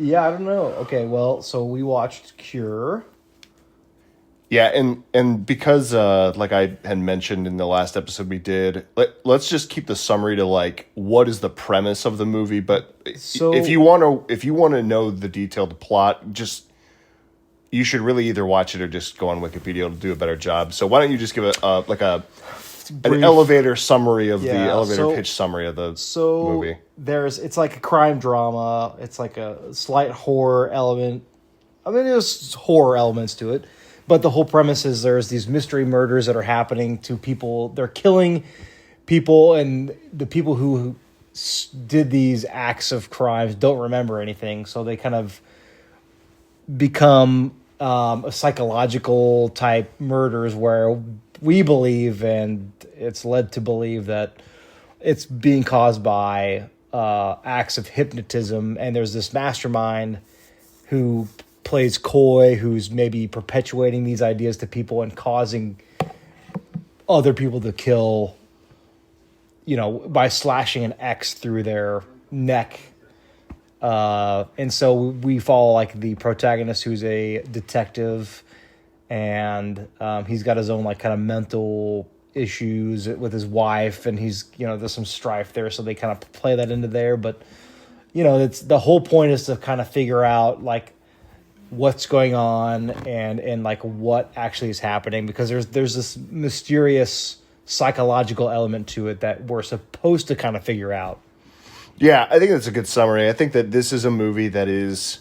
Yeah, I don't know. Okay, well, so we watched Cure. Yeah, and because like I had mentioned in the last episode we did, let's just keep the summary to like what is the premise of the movie. But So if you want to know the detailed plot, just you should really either watch it or just go on Wikipedia to do a better job. So why don't you just give an brief. elevator summary of the Yeah, elevator so pitch summary of the so movie? it's like a crime drama. It's like a slight horror element. I mean, there's horror elements to it, but the whole premise is there's these mystery murders that are happening to people. They're killing people, and the people who did these acts of crimes don't remember anything, so they kind of become a psychological type murders where we believe, and it's led to believe that it's being caused by acts of hypnotism, and there's this mastermind who plays coy, who's maybe perpetuating these ideas to people and causing other people to kill, by slashing an X through their neck. And so we follow like the protagonist, who's a detective, and he's got his own like kind of mental issues with his wife, and he's there's some strife there, so they kind of play that into there. But it's the whole point is to kind of figure out like what's going on and like what actually is happening, because there's this mysterious psychological element to it that we're supposed to kind of figure out. Yeah, I think that's a good summary. I think that this is a movie that is,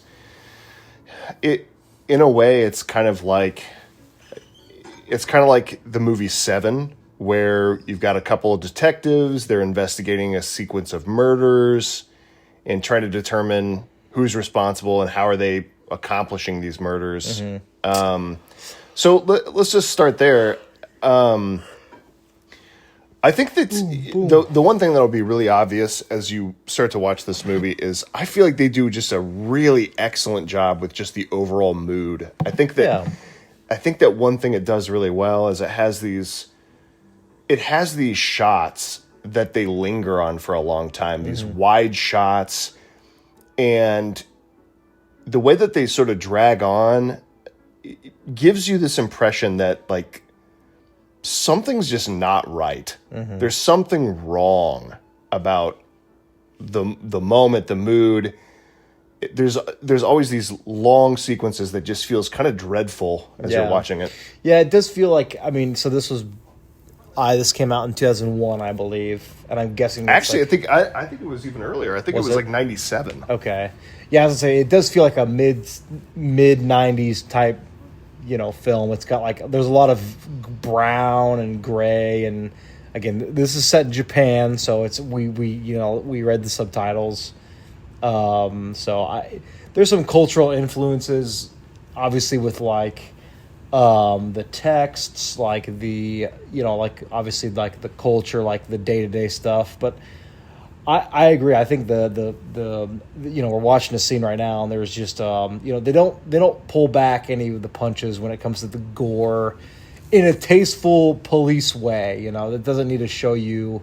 in a way, it's kind of like the movie Seven, where you've got a couple of detectives, they're investigating a sequence of murders and trying to determine who's responsible and how are they accomplishing these murders. Mm-hmm. So let's just start there. I think that the one thing that'll be really obvious as you start to watch this movie is I feel like they do just a really excellent job with just the overall mood. I think that one thing it does really well is it has these shots that they linger on for a long time, these wide shots, and the way that they sort of drag on gives you this impression that like something's just not right. Mm-hmm. There's something wrong about the moment, the mood. There's always these long sequences that just feels kind of dreadful as you're watching it. Yeah, it does feel like, I mean, so this came out in 2001, I believe, and I'm guessing actually, like, I think it was even earlier. I think it was like 97. Okay, yeah, I was gonna say it does feel like a mid 90s type, film. It's got like there's a lot of brown and gray, and again, this is set in Japan, so it's we read the subtitles. There's some cultural influences, obviously, with like the texts, like the like obviously like the culture, like the day-to-day stuff. But I agree. I think the we're watching a scene right now, and there's just they don't pull back any of the punches when it comes to the gore in a tasteful police way. That doesn't need to show you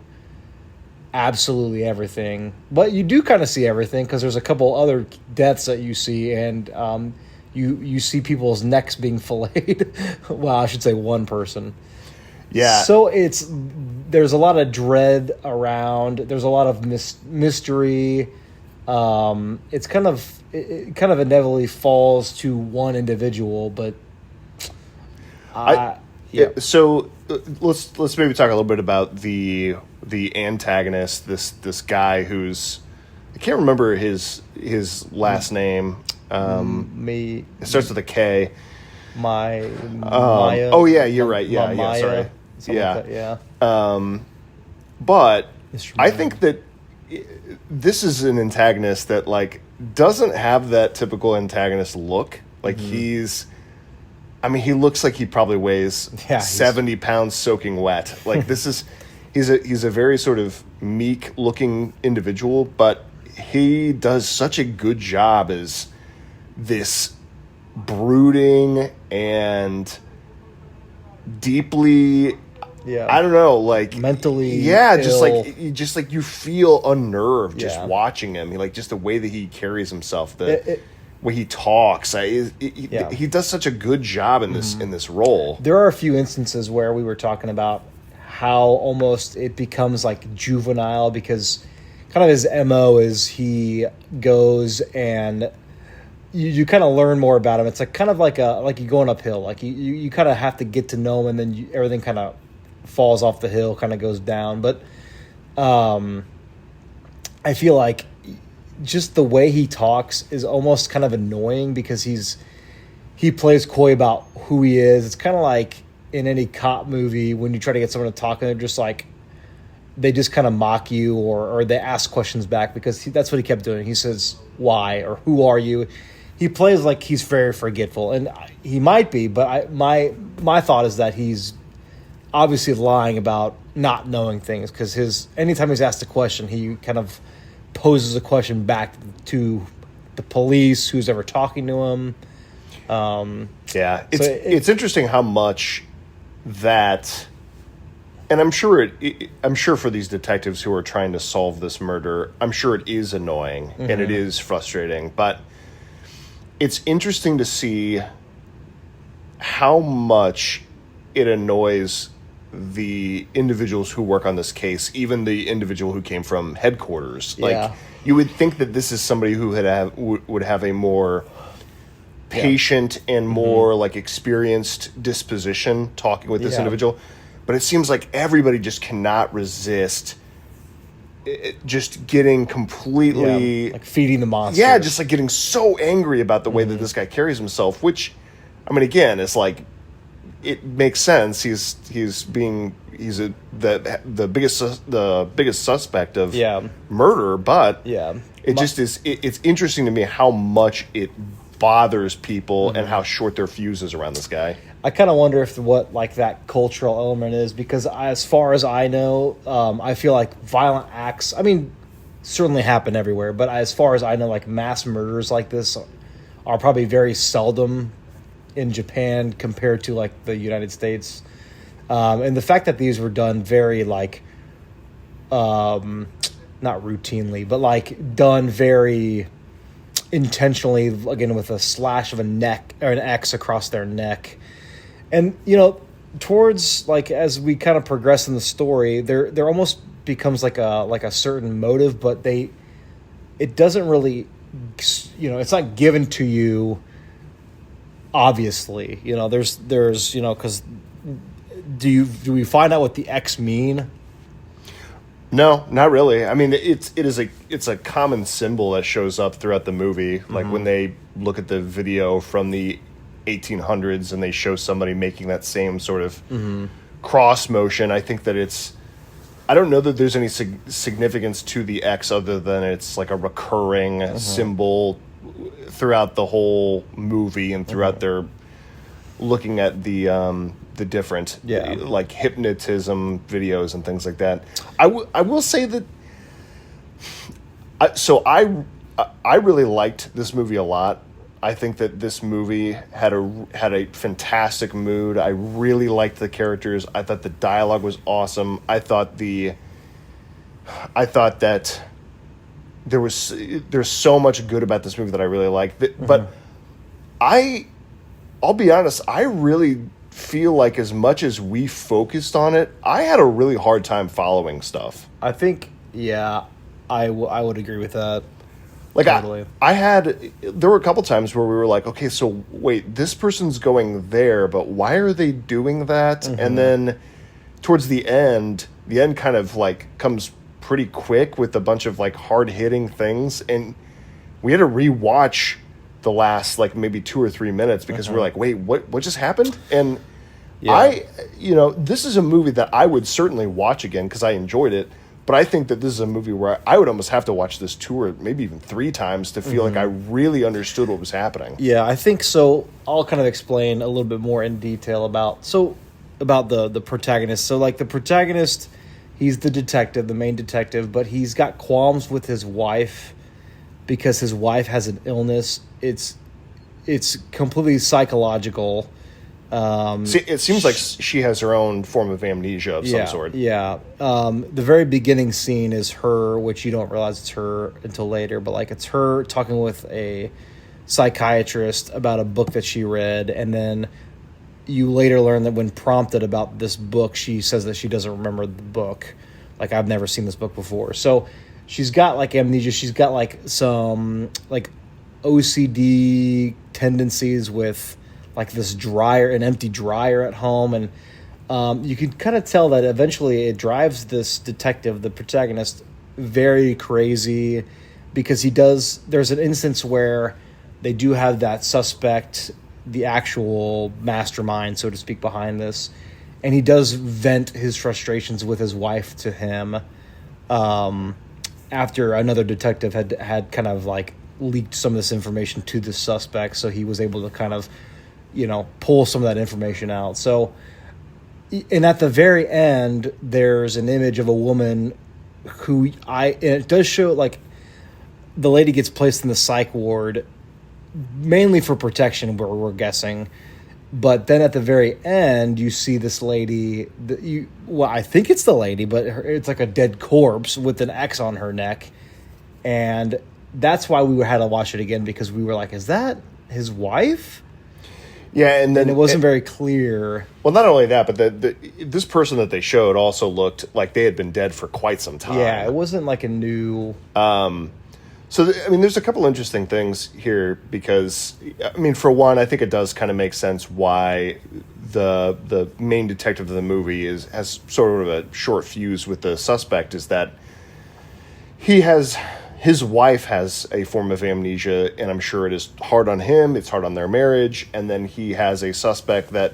absolutely everything, but you do kind of see everything, because there's a couple other deaths that you see, and you see people's necks being filleted. Well, I should say one person. Yeah. So there's a lot of dread around. There's a lot of mystery. It kind of inevitably falls to one individual, but So let's maybe talk a little bit about the antagonist. This guy who's, I can't remember his last name. It starts with a K. Maya. Oh yeah, you're right. Yeah, Maya, sorry. Yeah. like that, yeah. But I think that this is an antagonist that like doesn't have that typical antagonist look. Like he looks like he probably weighs 70 pounds soaking wet. Like he's a very sort of meek looking individual, but he does such a good job as this brooding and deeply Yeah. I don't know, like Mentally just ill. like you feel unnerved just Yeah. watching him. Like just the way that he carries himself, It- way he talks. Yeah. He does such a good job in this role. there are a few instances where we were talking about how almost it becomes like juvenile because kind of his MO is he goes and you kind of learn more about him. It's like kind of like you're going uphill. Like you kind of have to get to know him, and then everything kind of falls off the hill, kind of goes down. But I feel like just the way he talks is almost kind of annoying because he plays coy about who he is. It's kind of like in any cop movie when you try to get someone to talk and they're just like they just kind of mock you or they ask questions back because that's what he kept doing. He says why or who are you. He plays like he's very forgetful, and he might be, but my thought is that he's obviously lying about not knowing things because anytime he's asked a question, he kind of poses a question back to the police, who's ever talking to him. Yeah, it's interesting how much that, and I'm sure I'm sure for these detectives who are trying to solve this murder, I'm sure it is annoying and it is frustrating, but it's interesting to see how much it annoys the individuals who work on this case, even the individual who came from headquarters. Yeah. Like, you would think that this is somebody who would have a more patient and more like experienced disposition talking with this individual, but it seems like everybody just cannot resist just getting completely like feeding the monster. yeah, just like getting so angry about the way that this guy carries himself, which I mean again it's like it makes sense. He's the biggest suspect of murder, but it's interesting to me how much it bothers people and how short their fuse is around this guy. I kind of wonder if what like that cultural element is because as far as I know, I feel like violent acts, I mean, certainly happen everywhere, but as far as I know, like mass murders like this are probably very seldom in Japan compared to like the United States. And the fact that these were done very like, not routinely, but like done very intentionally, again, with a slash of a neck or an X across their neck. And, you know, towards like, as we kind of progress in the story, there almost becomes like a certain motive, but it doesn't really, you know, it's not given to you. Obviously, you know, there's, you know, because do we find out what the X mean? No, not really. I mean, it's a common symbol that shows up throughout the movie. Like when they look at the video from the 1800s and they show somebody making that same sort of cross motion. I think that I don't know that there's any significance to the X other than it's like a recurring symbol throughout the whole movie and throughout their looking at the different like hypnotism videos and things like that. I will say that I really liked this movie a lot. I think that this movie had a fantastic mood. I really liked the characters. I thought the dialogue was awesome. I thought that there's so much good about this movie that I really liked. But I'll be honest, I really feel like as much as we focused on it, I had a really hard time following stuff. I think, I would agree with that. Like totally. There were a couple times where we were like, okay, so wait, this person's going there, but why are they doing that? And then towards the end kind of like comes pretty quick with a bunch of like hard hitting things. And we had to rewatch the last like maybe 2 or 3 minutes because we're like, wait, what just happened? And this is a movie that I would certainly watch again because I enjoyed it. But I think that this is a movie where I would almost have to watch this 2 or maybe even 3 times to feel like I really understood what was happening. Yeah, I think so. I'll kind of explain a little bit more in detail about the protagonist. So like the protagonist, he's the detective, the main detective, but he's got qualms with his wife because his wife has an illness. It's completely psychological. It seems like she has her own form of amnesia of some sort. Yeah. The very beginning scene is her, which you don't realize it's her until later, but like it's her talking with a psychiatrist about a book that she read, and then you later learn that when prompted about this book, she says that she doesn't remember the book. Like, I've never seen this book before. So she's got like amnesia. She's got like some like OCD tendencies with like this an empty dryer at home. And you can kind of tell that eventually it drives this detective, the protagonist, very crazy, because there's an instance where they do have that suspect, the actual mastermind, so to speak, behind this. And he does vent his frustrations with his wife to him after another detective had kind of like leaked some of this information to the suspect. So he was able to kind of, pull some of that information out. So, and at the very end, there's an image of a woman and it does show like the lady gets placed in the psych ward mainly for protection, where we're guessing. But then at the very end, you see this lady. I think it's the lady, but it's like a dead corpse with an X on her neck, and that's why we had to watch it again, because we were like, "Is that his wife?" Yeah, and then it wasn't very clear. Well, not only that, but this person that they showed also looked like they had been dead for quite some time. Yeah, it wasn't like a new. So, there's a couple interesting things here because, for one, I think it does kind of make sense why the main detective of the movie has sort of a short fuse with the suspect, is that his wife has a form of amnesia, and I'm sure it is hard on him, it's hard on their marriage, and then he has a suspect that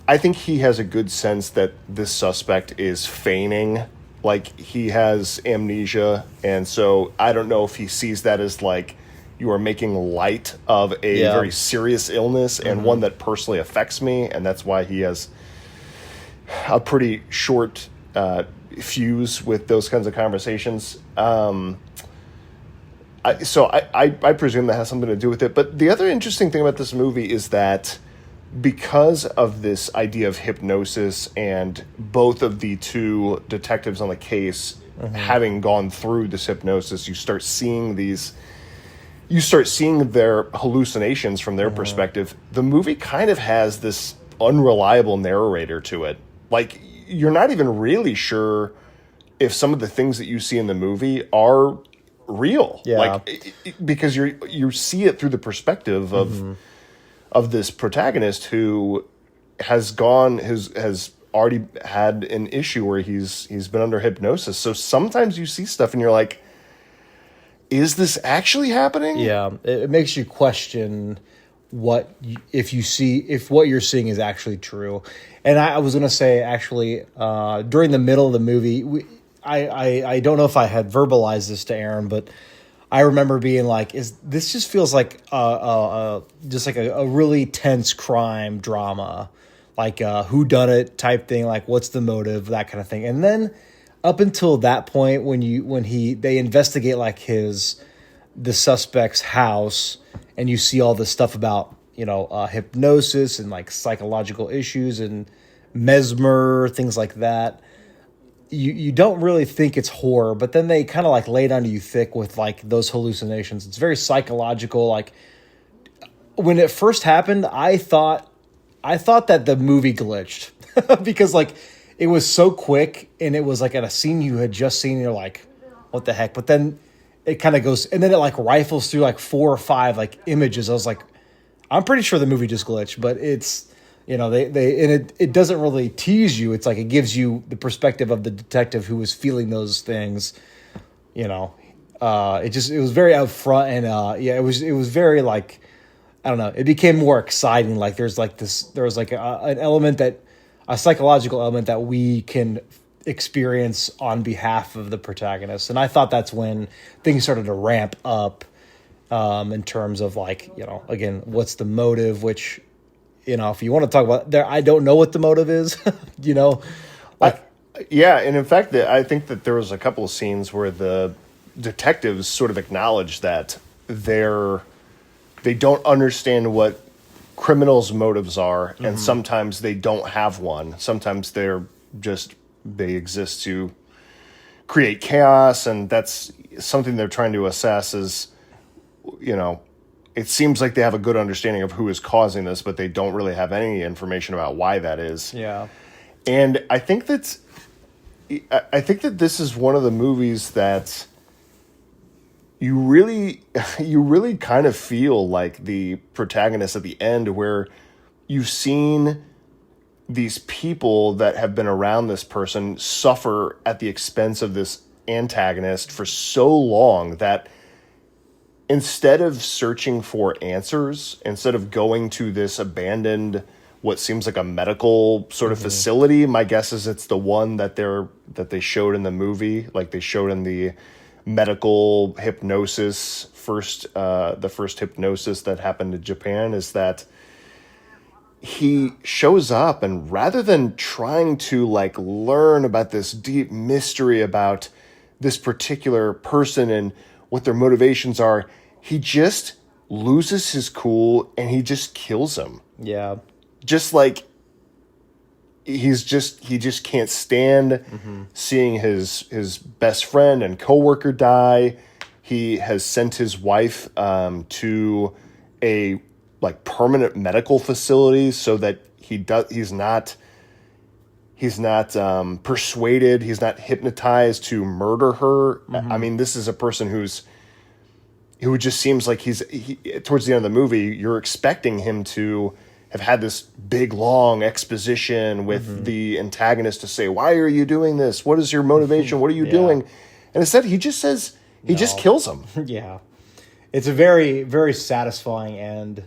I think he has a good sense that this suspect is feigning like he has amnesia, and so I don't know if he sees that as like you are making light of a very serious illness and one that personally affects me, and that's why he has a pretty short fuse with those kinds of conversations. I presume that has something to do with it. But the other interesting thing about this movie is that because of this idea of hypnosis and both of the two detectives on the case having gone through this hypnosis, you start seeing their hallucinations from their perspective. The movie kind of has this unreliable narrator to it. Like, you're not even really sure if some of the things that you see in the movie are real. Yeah. Like, because you see it through the perspective of this protagonist who has already had an issue where he's been under hypnosis. So sometimes you see stuff and you're like, is this actually happening? Yeah, it makes you question if what you're seeing is actually true. And I was going to say, actually, during the middle of the movie, I don't know if I had verbalized this to Aaron, but I remember being like, this just feels like just like a really tense crime drama, like a whodunit type thing, like what's the motive, that kind of thing. And then up until that point, when they investigate like the suspect's house, and you see all this stuff about hypnosis and like psychological issues and mesmer, things like that. You don't really think it's horror, but then they kind of like lay it onto you thick with like those hallucinations. It's very psychological. Like, when it first happened, I thought that the movie glitched because like it was so quick, and it was like at a scene you had just seen, and you're like, what the heck? But then it kind of goes, and then it like rifles through like 4 or 5 like images. I was like, I'm pretty sure the movie just glitched, but it's, it doesn't really tease you. It's like it gives you the perspective of the detective who was feeling those things. It was very upfront, and it was very like, I don't know. It became more exciting. Like there was like an element a psychological element that we can experience on behalf of the protagonist, and I thought that's when things started to ramp up in terms of like, again, what's the motive, which. If you want to talk about there, I don't know what the motive is, like, and in fact, I think that there was a couple of scenes where the detectives sort of acknowledge that they don't understand what criminals' motives are, and sometimes they don't have one. Sometimes they exist to create chaos, and that's something they're trying to assess. Is, it seems like they have a good understanding of who is causing this, but they don't really have any information about why that is. Yeah. And I think that this is one of the movies that you really kind of feel like the protagonist at the end, where you've seen these people that have been around this person suffer at the expense of this antagonist for so long that instead of searching for answers, instead of going to this abandoned, what seems like a medical sort of facility, my guess is it's the one that they showed in the movie, like they showed in the medical hypnosis the first hypnosis that happened in Japan, is that he shows up, and rather than trying to like learn about this deep mystery about this particular person and what their motivations are, he just loses his cool and he just kills him. Yeah. Just like he just can't stand seeing his best friend and coworker die. He has sent his wife to a like permanent medical facility so that he's not persuaded, he's not hypnotized to murder her. I mean, this is a person who just seems like towards the end of the movie, you're expecting him to have had this big, long exposition with the antagonist to say, why are you doing this? What is your motivation? What are you doing? And instead, he just says, just kills him. Yeah. It's a very, very satisfying end.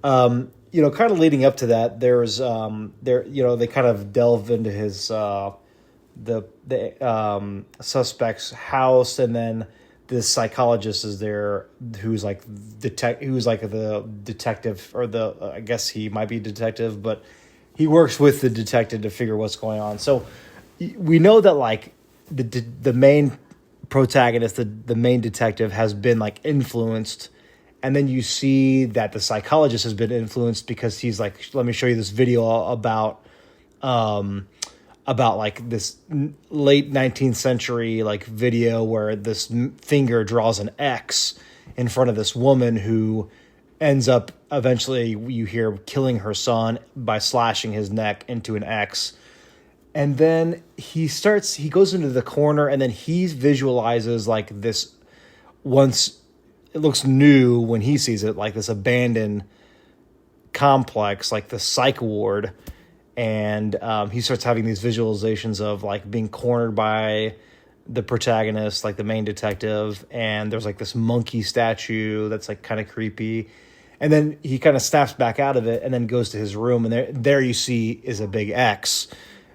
Kind of leading up to that, they kind of delve into his, the suspect's house, and then this psychologist is there who's like the detective, or I guess he might be a detective, but he works with the detective to figure what's going on. So we know that like the main protagonist, the main detective, has been like influenced, and then you see that the psychologist has been influenced because he's like, let me show you this video about like this late 19th century like video where this finger draws an X in front of this woman who ends up eventually, you hear, killing her son by slashing his neck into an X. And then he goes into the corner, and then he visualizes like this, once it looks new when he sees it, like this abandoned complex, like the psych ward. And he starts having these visualizations of like being cornered by the protagonist, like the main detective, and there's like this monkey statue that's like kind of creepy. And then he kind of snaps back out of it and then goes to his room, and there you see is a big X,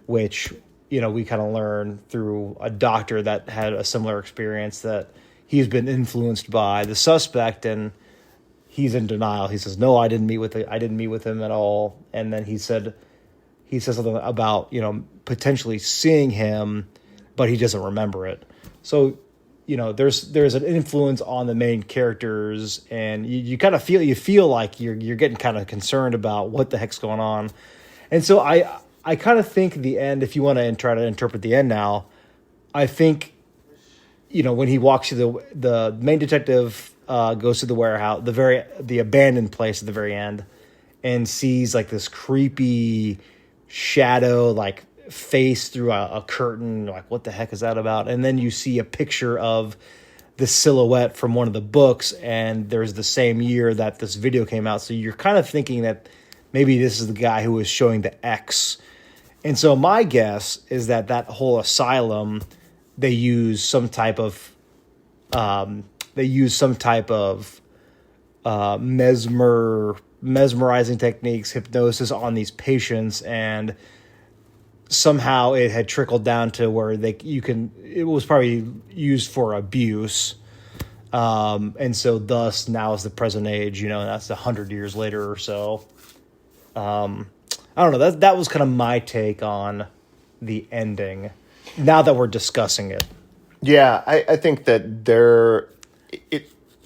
which, we kind of learn through a doctor that had a similar experience, that he's been influenced by the suspect, and he's in denial. He says, no, I didn't meet with him at all. And then he says something about, potentially seeing him, but he doesn't remember it. So, there's an influence on the main characters, and you kind of feel like you're getting kind of concerned about what the heck's going on. And so I kind of think the end, if you want to try to interpret the end now, I think, when he walks to the main detective goes to the warehouse, the abandoned place at the very end, and sees like this creepy shadow like face through a curtain, like what the heck is that about? And then you see a picture of the silhouette from one of the books, and there's the same year that this video came out, so you're kind of thinking that maybe this is the guy who was showing the X. And so my guess is that whole asylum, they use some type of mesmerizing techniques, hypnosis on these patients, and somehow it had trickled down to where it was probably used for abuse. And so thus now is the present age, and that's 100 years later or so. I don't know. That was kind of my take on the ending, now that we're discussing it. Yeah, I think that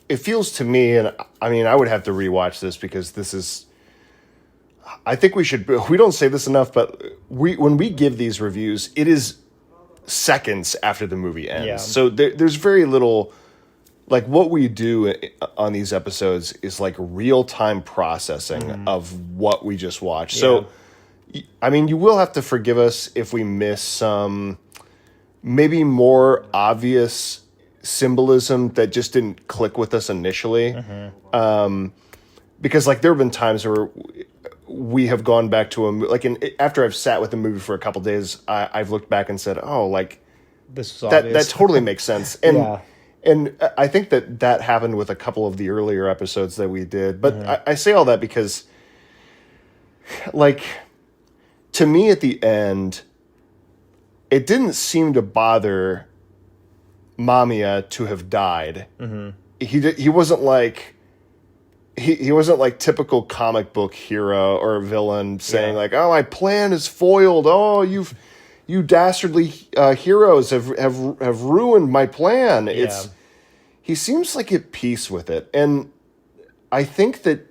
it feels to me, and I mean, I would have to rewatch this because this is I think we don't say this enough, but when we give these reviews, it is seconds after the movie ends. Yeah. So there's very little, like what we do on these episodes is like real time processing of what we just watched. So, I mean, you will have to forgive us if we miss some maybe more obvious symbolism that just didn't click with us initially. Because like there have been times where we have gone back to after I've sat with the movie for a couple days, I've looked back and said, oh, like This is that totally makes sense. And Yeah. and I think that happened with a couple of the earlier episodes that we did. But I say all that because, like, to me at the end, it didn't seem to bother Mamiya to have died. He wasn't like he wasn't like typical comic book hero or villain saying like, "Oh, my plan is foiled. Oh, you dastardly heroes have ruined my plan." He seems like at peace with it, and I think that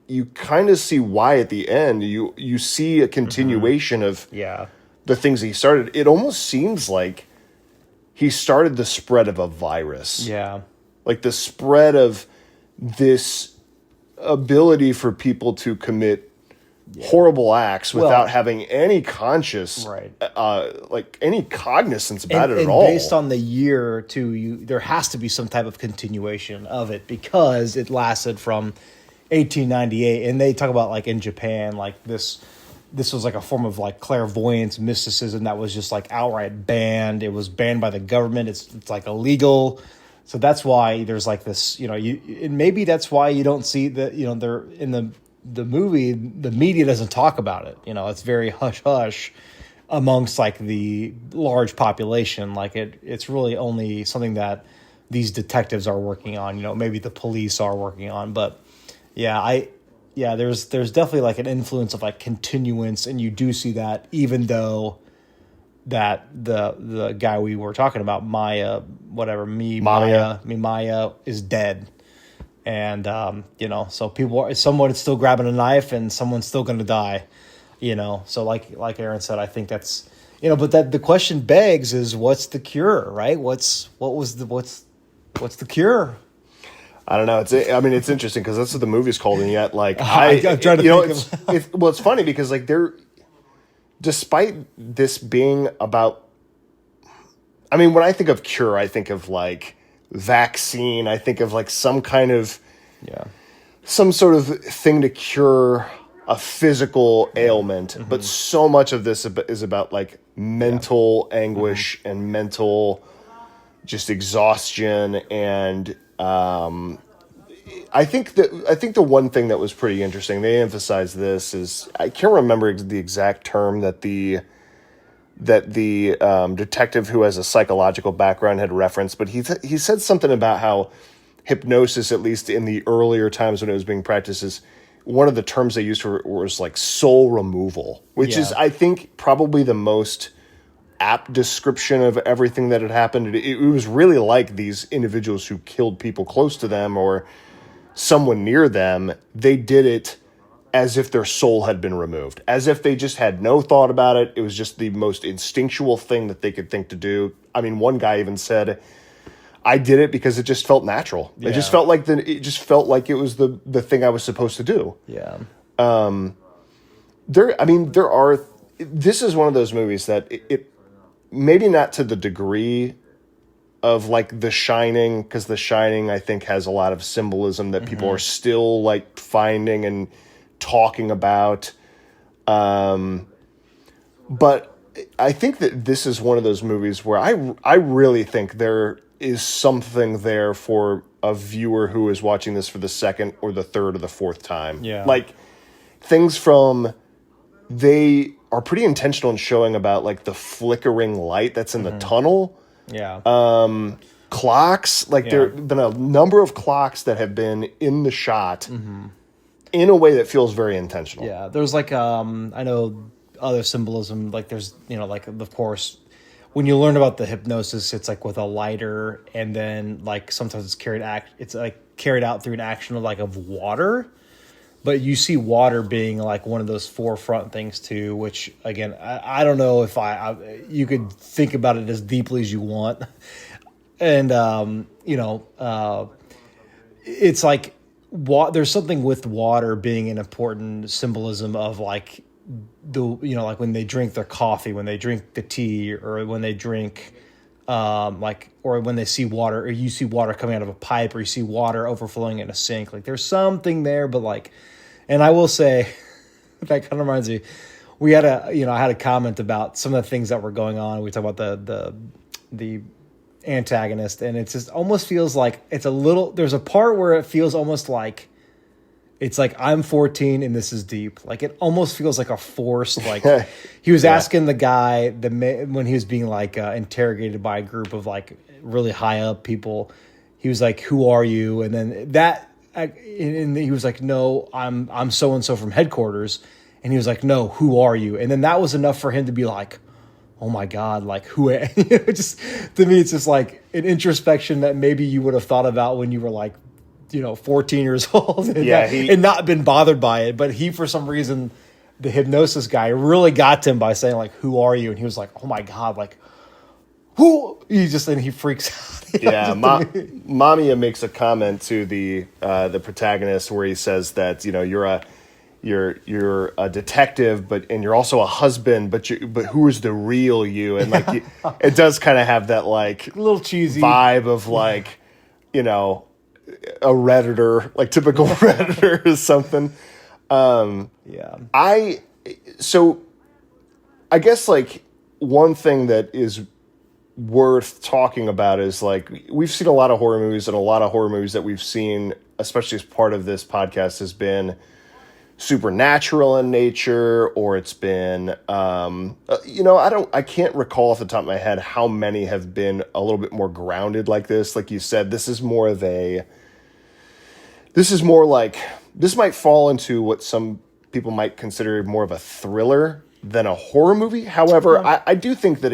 you kind of see why at the end. You see a continuation of the things he started. It almost seems like he started the spread of a virus. Yeah. Like the spread of this ability for people to commit horrible acts without having any conscious, like any cognizance about it at all. Based on the year too, there has to be some type of continuation of it because it lasted from 1898, and they talk about like in Japan, like this was like a form of like clairvoyance, mysticism that was just like outright banned. It was banned by the government. It's like illegal. So that's why there's like this, and maybe that's why you don't see that, they're in the movie, the media doesn't talk about it. It's very hush hush amongst like the large population. Like it's really only something that these detectives are working on, maybe the police are working on, but there's definitely like an influence of like continuance, and you do see that even though that the guy we were talking about, Maya is dead. And, so someone's still grabbing a knife and someone's still going to die, So like Aaron said, I think that's, but that the question begs is what's the cure, right? What's the cure? I don't know. It's interesting because that's what the movie's called, and yet, like, I'm trying to think it's funny because, like, despite this being about, when I think of cure, I think of like vaccine. I think of like some kind of, some sort of thing to cure a physical ailment. But so much of this is about like mental anguish and mental just exhaustion. And I think the one thing that was pretty interesting, they emphasized this, is I can't remember the exact term that the detective who has a psychological background had referenced, but he said something about how hypnosis, at least in the earlier times when it was being practiced, is one of the terms they used was like soul removal, which is, I think, probably the most apt description of everything that had happened. It was really like these individuals who killed people close to them or someone near them. They did it as if their soul had been removed, as if they just had no thought about it. It was just the most instinctual thing that they could think to do. One guy even said, I did it because it just felt natural. It just felt like it was the thing I was supposed to do. Yeah. This is one of those movies that it maybe not to the degree of like The Shining, because The Shining, I think, has a lot of symbolism that people are still like finding and talking about. But I think that this is one of those movies where I really think there is something there for a viewer who is watching this for the second or the third or the fourth time. Yeah. Like things from, they are pretty intentional in showing about like the flickering light that's in the tunnel. Yeah. Clocks, like there have been a number of clocks that have been in the shot in a way that feels very intentional. Yeah, there's like I know other symbolism, like there's like of course when you learn about the hypnosis, it's like with a lighter, and then like sometimes it's carried out through an action of like of water. But you see water being like one of those forefront things too, which again, I don't know if you could think about it as deeply as you want. And, it's like there's something with water being an important symbolism of like like when they drink their coffee, when they drink the tea, or when they drink, or when they see water, or you see water coming out of a pipe, or you see water overflowing in a sink. Like there's something there, but like, and I will say, that kind of reminds me, I had a comment about some of the things that were going on. We talked about the antagonist, and it just almost feels like there's a part where it feels almost like it's like I'm 14 and this is deep. Like it almost feels like a forced, like he was asking the guy when he was being like interrogated by a group of like really high up people. He was like, "Who are you?" And then and he was like, "No, I'm so and so from headquarters." And he was like, "No, who are you?" And then that was enough for him to be like, "Oh my God, like who?" Just to me, it's just like an introspection that maybe you would have thought about when you were like, 14 years old and not been bothered by it. But he, for some reason, the hypnosis guy really got to him by saying like, "Who are you?" And he was like, "Oh my God, like who?" And he freaks out. Yeah, Mamiya makes a comment to the protagonist where he says that you're a detective, and you're also a husband, but who is the real you? And like it does kind of have that like a little cheesy vibe of like a Redditor, like typical Redditor or something. I guess like one thing that is worth talking about is like we've seen a lot of horror movies, and a lot of horror movies that we've seen, especially as part of this podcast, has been supernatural in nature, or it's been I can't recall off the top of my head how many have been a little bit more grounded like this. Like you said, this might fall into what some people might consider more of a thriller than a horror movie. However, I do think that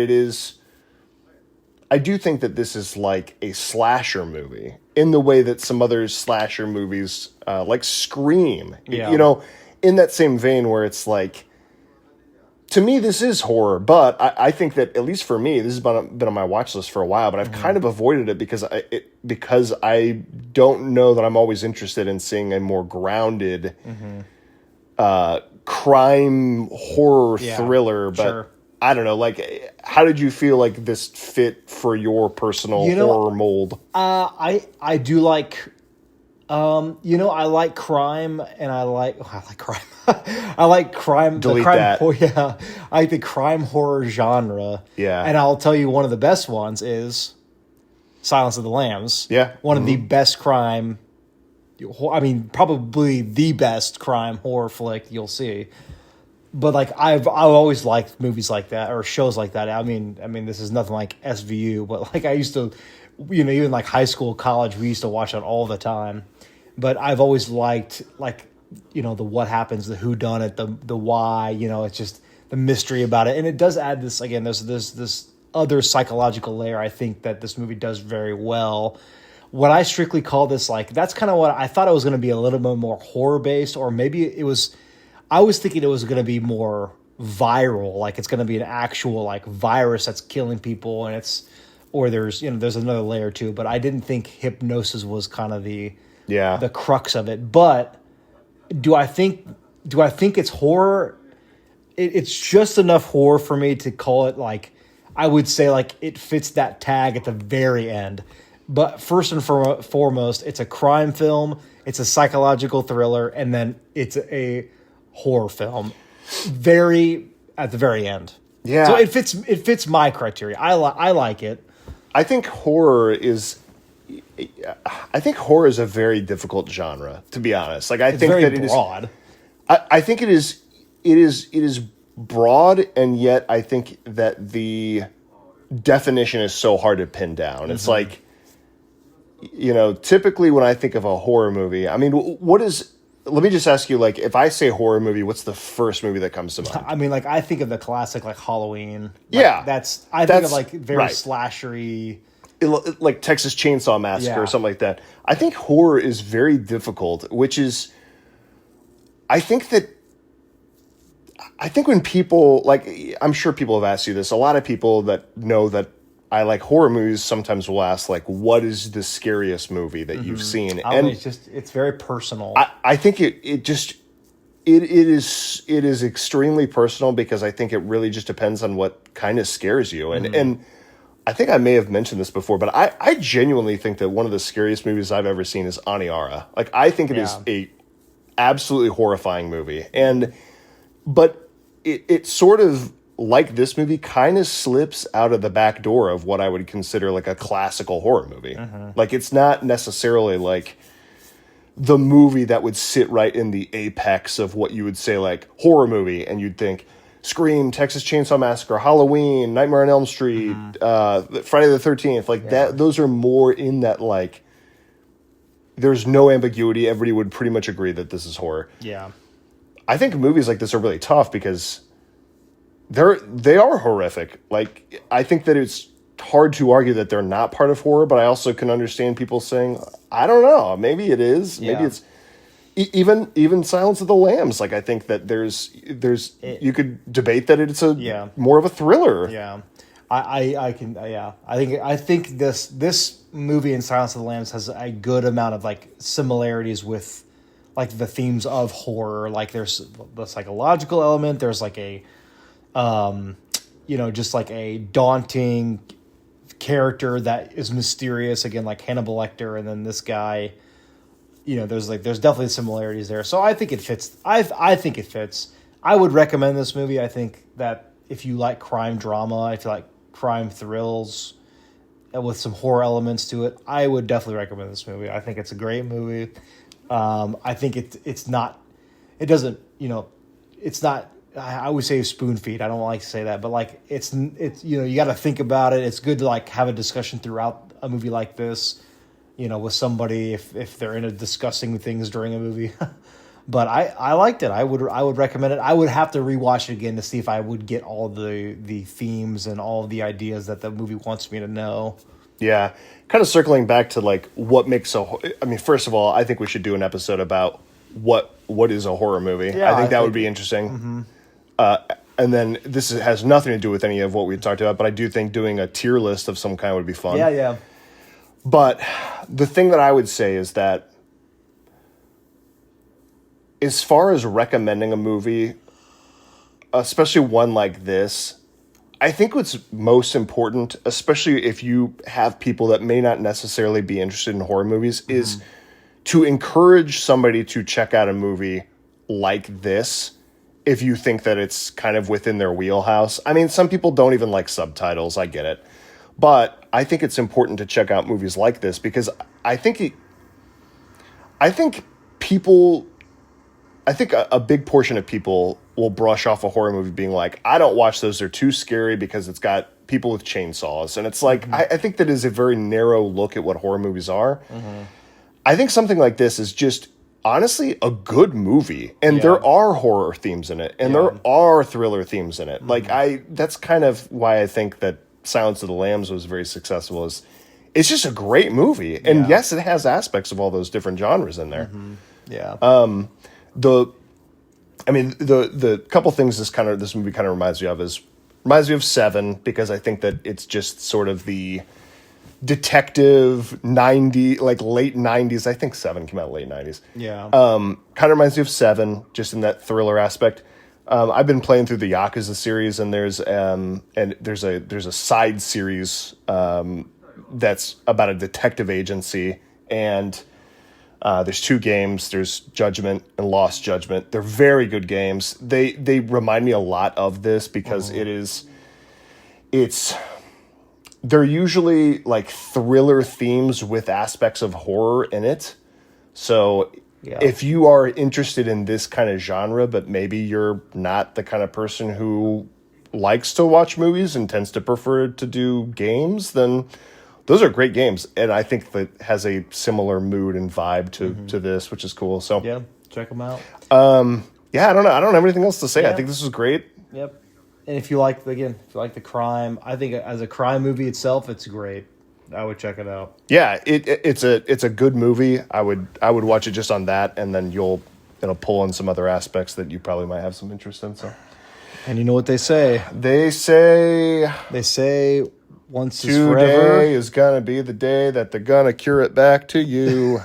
this is like a slasher movie in the way that some other slasher movies, like Scream, in that same vein where it's like, to me, this is horror, but I think that, at least for me, this has been on my watch list for a while, but I've kind of avoided it because I don't know that I'm always interested in seeing a more grounded crime horror thriller. But sure. I don't know, like, how did you feel like this fit for your personal horror mold? I do like... I like crime, and I like crime. I like crime. Delete that. Yeah, I like the crime horror genre. Yeah, and I'll tell you one of the best ones is Silence of the Lambs. Yeah, one of the best crime. I mean, probably the best crime horror flick you'll see. But like I've always liked movies like that or shows like that. I mean, this is nothing like SVU, but like I used to, even like high school, college, we used to watch it all the time. But I've always liked like, the what happens, the who done it, the why, it's just the mystery about it. And it does add this, again, there's this other psychological layer I think that this movie does very well. What I strictly call this, like, that's kind of what I thought it was going to be, a little bit more horror based, or maybe I was thinking it was going to be more viral, like it's going to be an actual like virus that's killing people, and there's another layer too, but I didn't think hypnosis was kind of the crux of it. But do I think it's horror? It's just enough horror for me to call it, like, I would say like it fits that tag at the very end. But first and foremost, it's a crime film, it's a psychological thriller, and then it's a horror film at the very end. Yeah. So it fits my criteria. I like it. I think horror is a very difficult genre, to be honest. Like it's think very that broad. I think it is broad, and yet I think that the definition is so hard to pin down. Mm-hmm. It's like, typically when I think of a horror movie, I mean, let me just ask you, like, if I say horror movie, what's the first movie that comes to mind? I mean, like, I think of the classic, like, Halloween. Like, I think of, like, very slashery. Like Texas Chainsaw Massacre or something like that. I think horror is very difficult, which is I think that when people, like, I'm sure people have asked you this. A lot of people that know that I like horror movies sometimes will ask, like, what is the scariest movie that you've seen? And it's very personal. I think it is extremely personal, because I think it really just depends on what kind of scares you. And I think I may have mentioned this before, but I genuinely think that one of the scariest movies I've ever seen is Aniara. Like, I think it is a absolutely horrifying movie. But it sort of, like this movie, kind of slips out of the back door of what I would consider like a classical horror movie. Like, it's not necessarily like the movie that would sit right in the apex of what you would say like horror movie, and you'd think Scream, Texas Chainsaw Massacre, Halloween, Nightmare on Elm Street, Friday the 13th, like that. Those are more in that, like, there's no ambiguity. Everybody would pretty much agree that this is horror. Yeah. I think movies like this are really tough because they are horrific. Like, I think that it's hard to argue that they're not part of horror, but I also can understand people saying, I don't know, maybe it is. Maybe it's even Silence of the Lambs. Like, I think that you could debate that it's more of a thriller. Yeah. I think this movie and Silence of the Lambs has a good amount of like similarities with like the themes of horror. Like, there's the psychological element, there's like a just like a daunting character that is mysterious, again, like Hannibal Lecter, and then this guy, there's definitely similarities there. So I think it fits. I think it fits. I would recommend this movie. I think that if you like crime drama, if you like crime thrills with some horror elements to it, I would definitely recommend this movie. I think it's a great movie. I think it's not, I would say spoon feed. I don't like to say that, but like it's you got to think about it. It's good to like have a discussion throughout a movie like this, with somebody if they're into discussing things during a movie. But I liked it. I would recommend it. I would have to rewatch it again to see if I would get all the themes and all the ideas that the movie wants me to know. Yeah, kind of circling back to like what makes I mean, first of all, I think we should do an episode about what is a horror movie. Yeah, I think that would be interesting. Mm-hmm. And then this has nothing to do with any of what we talked about, but I do think doing a tier list of some kind would be fun. Yeah. But the thing that I would say is that as far as recommending a movie, especially one like this, I think what's most important, especially if you have people that may not necessarily be interested in horror movies, is to encourage somebody to check out a movie like this if you think that it's kind of within their wheelhouse. I mean, some people don't even like subtitles. I get it. But I think it's important to check out movies like this because I think a big portion of people will brush off a horror movie being like, I don't watch those, they're too scary because it's got people with chainsaws. And it's like, I think that is a very narrow look at what horror movies are. I think something like this is just honestly a good movie. And there are horror themes in it. And there are thriller themes in it. Like that's kind of why I think that Silence of the Lambs was very successful. It's just a great movie. And yes, it has aspects of all those different genres in there. Yeah. The couple things this movie kind of reminds me of Seven, because I think that it's just sort of the detective late 90s. I think Seven came out late 90s. Yeah. Kind of reminds me of Seven, just in that thriller aspect. I've been playing through the Yakuza series, and there's a side series that's about a detective agency, and there's two games. There's Judgment and Lost Judgment. They're very good games. They remind me a lot of this because they're usually like thriller themes with aspects of horror in it. So if you are interested in this kind of genre, but maybe you're not the kind of person who likes to watch movies and tends to prefer to do games, then those are great games, and I think that has a similar mood and vibe to this, which is cool. So yeah, check them out. I don't know. I don't have anything else to say. I think this was great. Yep. And if you like the crime, I think as a crime movie itself, it's great. I would check it out. Yeah, it's a good movie. I would watch it just on that, and then you'll going to pull on some other aspects that you probably might have some interest in. So, And you know what they say? they say Once is forever. today is going to be the day that they're going to cure it back to you.